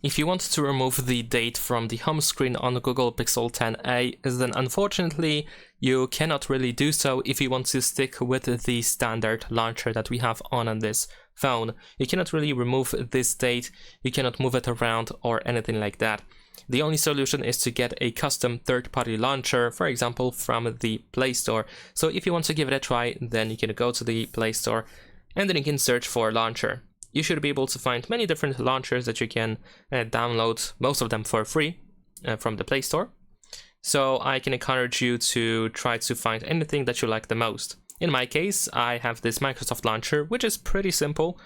If you want to remove the date from the home screen on the Google Pixel 10a, then unfortunately you cannot really do so if you want to stick with the standard launcher that we have on this phone. You cannot really remove this date, you cannot move it around or anything like that. The only solution is to get a custom third-party launcher, for example from the Play Store. So if you want to give it a try, then you can go to the Play Store and then you can search for launcher. You should be able to find many different launchers that you can download, most of them for free from the Play Store. So I can encourage you to try to find anything that you like the most. In my case, I have this Microsoft launcher, which is pretty simple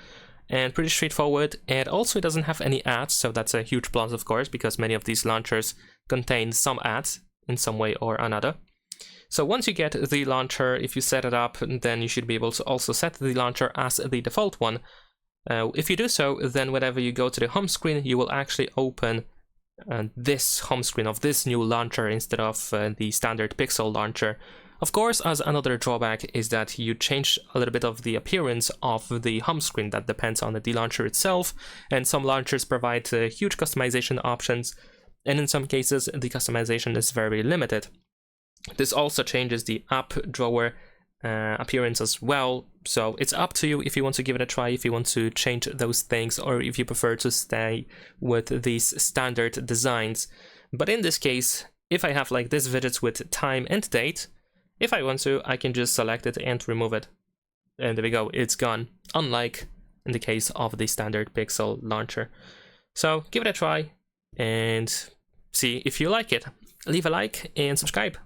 and pretty straightforward, and also it doesn't have any ads, so that's a huge plus, of course, because many of these launchers contain some ads in some way or another. So once you get the launcher, if you set it up, then you should be able to also set the launcher as the default one. If you do so, then whenever you go to the home screen, you will actually open this home screen of this new launcher instead of the standard Pixel launcher. Of course, as another drawback is that you change a little bit of the appearance of the home screen. That depends on the launcher itself, and some launchers provide huge customization options, and in some cases the customization is very limited. This also changes the app drawer appearance as well, so it's up to you if you want to give it a try, if you want to change those things, or if you prefer to stay with these standard designs. But in this case, if I have like this widget with time and date, if I want to, I can just select it and remove it, and there we go, it's gone, unlike in the case of the standard Pixel launcher. So give it a try and see if you like it. Leave a like and subscribe.